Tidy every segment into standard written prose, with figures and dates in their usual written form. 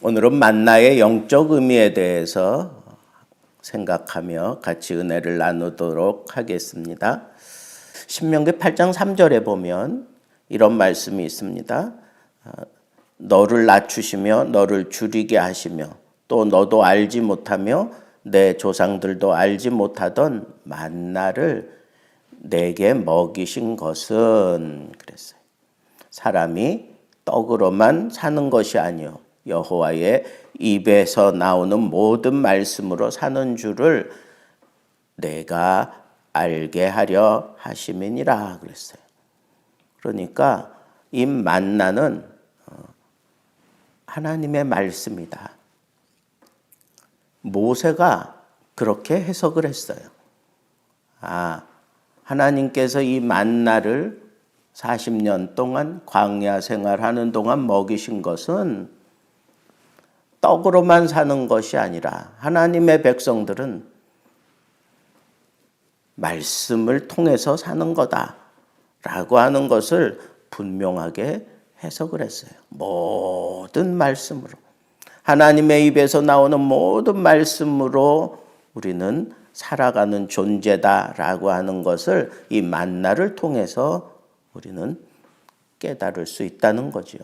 오늘은 만나의 영적 의미에 대해서 생각하며 같이 은혜를 나누도록 하겠습니다. 신명기 8장 3절에 보면 이런 말씀이 있습니다. 너를 낮추시며 너를 줄이게 하시며 또 너도 알지 못하며 내 조상들도 알지 못하던 만나를 내게 먹이신 것은 그랬어요. 사람이 떡으로만 사는 것이 아니요 여호와의 입에서 나오는 모든 말씀으로 사는 줄을 내가 알게 하려 하심이니라 그랬어요. 그러니까 이 만나는 하나님의 말씀이다. 모세가 그렇게 해석을 했어요. 하나님께서 이 만나를 40년 동안 광야 생활하는 동안 먹이신 것은 떡으로만 사는 것이 아니라 하나님의 백성들은 말씀을 통해서 사는 거다라고 하는 것을 분명하게 해석을 했어요. 모든 말씀으로. 하나님의 입에서 나오는 모든 말씀으로 우리는 살아가는 존재다라고 하는 것을 이 만나를 통해서 우리는 깨달을 수 있다는 거죠.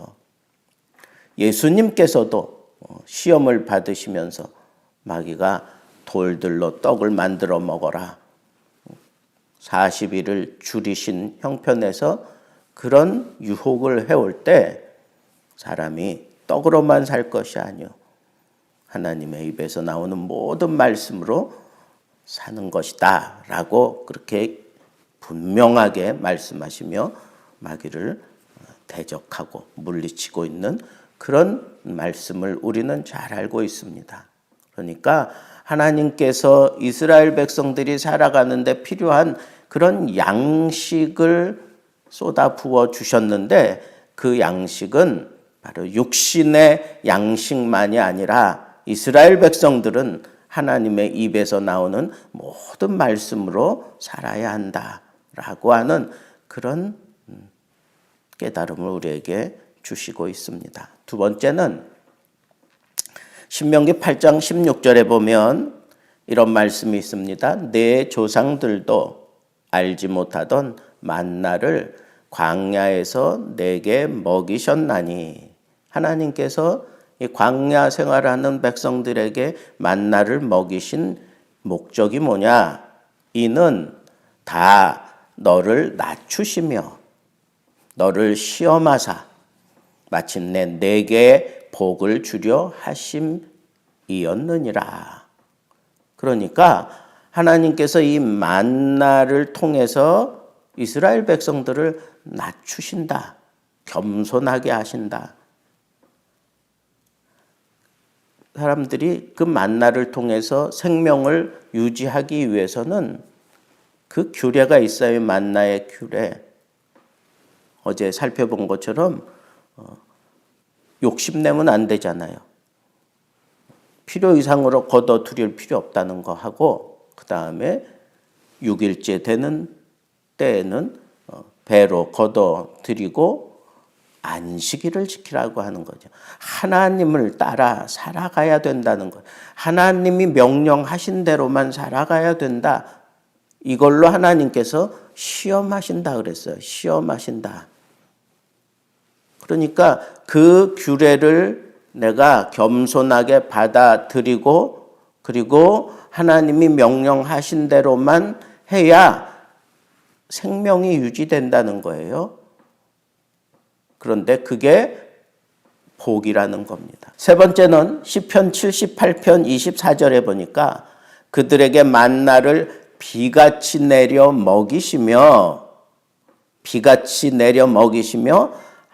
예수님께서도 시험을 받으시면서 마귀가 돌들로 떡을 만들어 먹어라. 40일을 줄이신 형편에서 그런 유혹을 해올 때 사람이 떡으로만 살 것이 아니요 하나님의 입에서 나오는 모든 말씀으로 사는 것이다 라고 그렇게 분명하게 말씀하시며 마귀를 대적하고 물리치고 있는 그런 말씀을 우리는 잘 알고 있습니다. 그러니까 하나님께서 이스라엘 백성들이 살아가는데 필요한 그런 양식을 쏟아 부어 주셨는데 그 양식은 바로 육신의 양식만이 아니라 이스라엘 백성들은 하나님의 입에서 나오는 모든 말씀으로 살아야 한다라고 하는 그런 깨달음을 우리에게 주시고 있습니다. 두 번째는 신명기 8장 16절에 보면 이런 말씀이 있습니다. 내 조상들도 알지 못하던 만나를 광야에서 내게 먹이셨나니 하나님께서 이 광야 생활하는 백성들에게 만나를 먹이신 목적이 뭐냐? 이는 다 너를 낮추시며 너를 시험하사 마침내 내게 복을 주려 하심이었느니라. 그러니까 하나님께서 이 만나를 통해서 이스라엘 백성들을 낮추신다. 겸손하게 하신다. 사람들이 그 만나를 통해서 생명을 유지하기 위해서는 그 규례가 있어요. 만나의 규례. 어제 살펴본 것처럼 욕심내면 안 되잖아요. 필요 이상으로 걷어들일 필요 없다는 거 하고 그 다음에 6일째 되는 때에는 배로 걷어들이고 안식일을 지키라고 하는 거죠. 하나님을 따라 살아가야 된다는 거예요. 하나님이 명령하신 대로만 살아가야 된다. 이걸로 하나님께서 시험하신다 그랬어요. 시험하신다. 그러니까 그 규례를 내가 겸손하게 받아들이고 그리고 하나님이 명령하신 대로만 해야 생명이 유지된다는 거예요. 그런데 그게 복이라는 겁니다. 세 번째는 시편 78편 24절에 보니까 그들에게 만나를 비같이 내려 먹이시며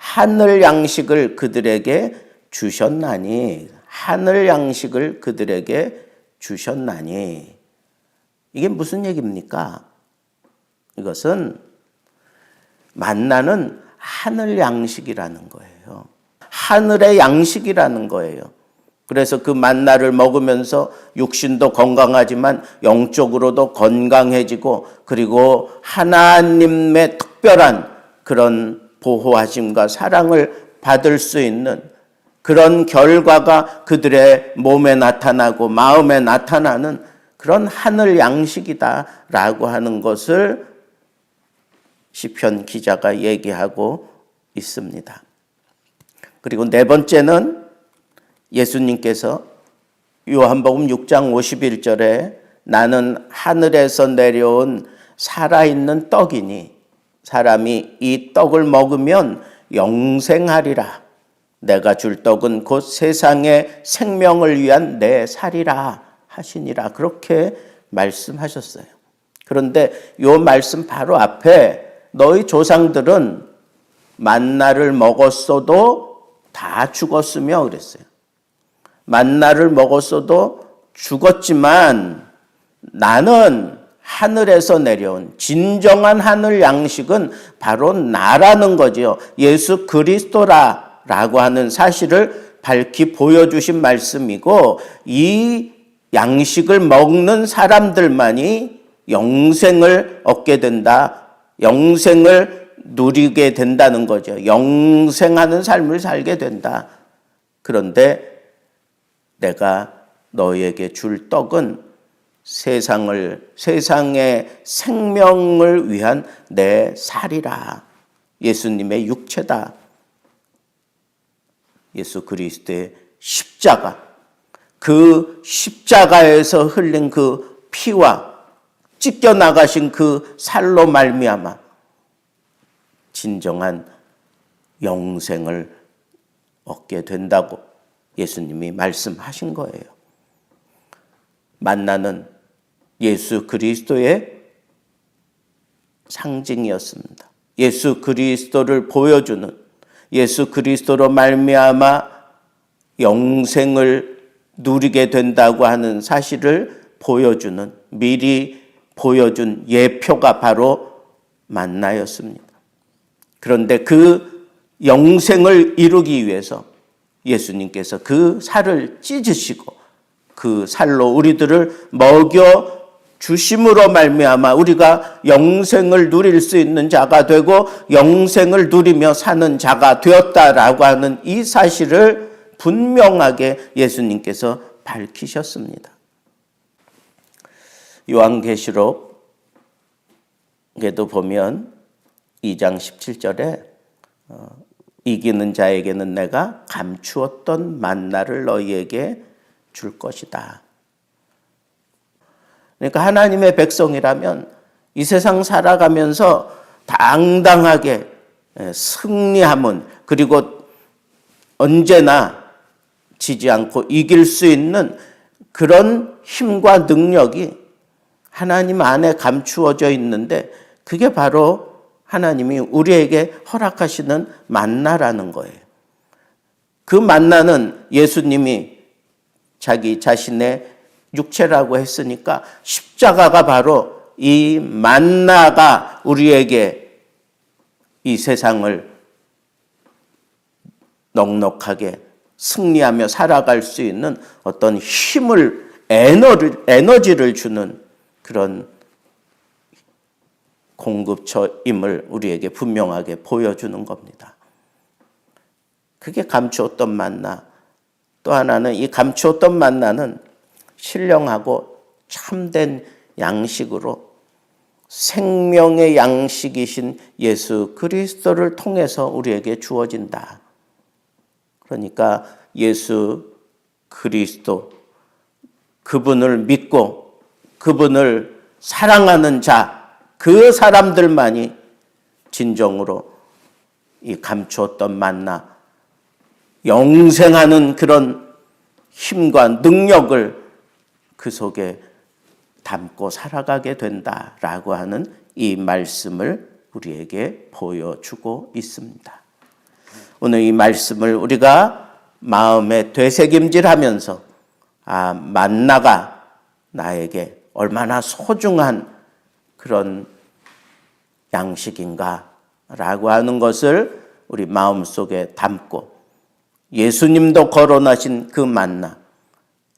하늘 양식을 그들에게 주셨나니 하늘 양식을 그들에게 주셨나니 이게 무슨 얘기입니까? 이것은 만나는 하늘 양식이라는 거예요. 하늘의 양식이라는 거예요. 그래서 그 만나를 먹으면서 육신도 건강하지만 영적으로도 건강해지고 그리고 하나님의 특별한 그런 보호하심과 사랑을 받을 수 있는 그런 결과가 그들의 몸에 나타나고 마음에 나타나는 그런 하늘 양식이다라고 하는 것을 시편 기자가 얘기하고 있습니다. 그리고 네 번째는 예수님께서 요한복음 6장 51절에 나는 하늘에서 내려온 살아있는 떡이니 사람이 이 떡을 먹으면 영생하리라. 내가 줄 떡은 곧 세상의 생명을 위한 내 살이라 하시니라. 그렇게 말씀하셨어요. 그런데 이 말씀 바로 앞에 너희 조상들은 만나를 먹었어도 다 죽었으며 그랬어요. 만나를 먹었어도 죽었지만 나는 하늘에서 내려온 진정한 하늘 양식은 바로 나라는 거지요. 예수 그리스도라고 하는 사실을 밝히 보여주신 말씀이고 이 양식을 먹는 사람들만이 영생을 얻게 된다. 영생을 누리게 된다는 거죠. 영생하는 삶을 살게 된다. 그런데 내가 너희에게 줄 떡은 세상의 생명을 위한 내 살이라. 예수님의 육체다. 예수 그리스도의 십자가. 그 십자가에서 흘린 그 피와 찢겨 나가신 그 살로 말미암아 진정한 영생을 얻게 된다고 예수님이 말씀하신 거예요. 만나는 예수 그리스도의 상징이었습니다. 예수 그리스도를 보여주는, 예수 그리스도로 말미암아 영생을 누리게 된다고 하는 사실을 보여주는, 미리 보여준 예표가 바로 만나였습니다. 그런데 그 영생을 이루기 위해서 예수님께서 그 살을 찢으시고 그 살로 우리들을 먹여 주심으로 말미암아 우리가 영생을 누릴 수 있는 자가 되고 영생을 누리며 사는 자가 되었다라고 하는 이 사실을 분명하게 예수님께서 밝히셨습니다. 요한계시록에도 보면 2장 17절에 이기는 자에게는 내가 감추었던 만나를 너희에게 줄 것이다. 그러니까 하나님의 백성이라면 이 세상 살아가면서 당당하게 승리함은, 그리고 언제나 지지 않고 이길 수 있는 그런 힘과 능력이 하나님 안에 감추어져 있는데 그게 바로 하나님이 우리에게 허락하시는 만나라는 거예요. 그 만나는 예수님이 자기 자신의 육체라고 했으니까 십자가가 바로 이 만나가 우리에게 이 세상을 넉넉하게 승리하며 살아갈 수 있는 어떤 힘을, 에너지를 주는 그런 공급처임을 우리에게 분명하게 보여주는 겁니다. 그게 감추었던 만나. 또 하나는 이 감추었던 만나는 신령하고 참된 양식으로 생명의 양식이신 예수 그리스도를 통해서 우리에게 주어진다. 그러니까 예수 그리스도, 그분을 믿고 그분을 사랑하는 자, 그 사람들만이 진정으로 이 감추었던 만나, 영생하는 그런 힘과 능력을 그 속에 담고 살아가게 된다라고 하는 이 말씀을 우리에게 보여주고 있습니다. 오늘 이 말씀을 우리가 마음에 되새김질하면서 만나가 나에게 얼마나 소중한 그런 양식인가라고 하는 것을 우리 마음속에 담고 예수님도 거론하신 그 만나,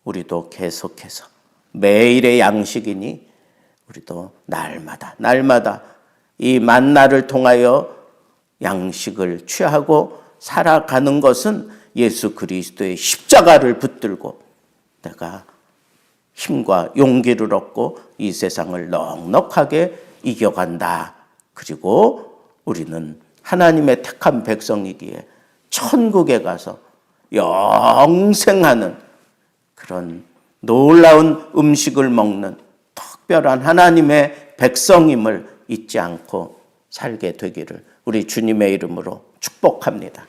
우리도 계속해서 매일의 양식이니 우리도 날마다 이 만나를 통하여 양식을 취하고 살아가는 것은 예수 그리스도의 십자가를 붙들고 내가 힘과 용기를 얻고 이 세상을 넉넉하게 이겨간다. 그리고 우리는 하나님의 택한 백성이기에 천국에 가서 영생하는 그런 놀라운 음식을 먹는 특별한 하나님의 백성임을 잊지 않고 살게 되기를 우리 주님의 이름으로 축복합니다.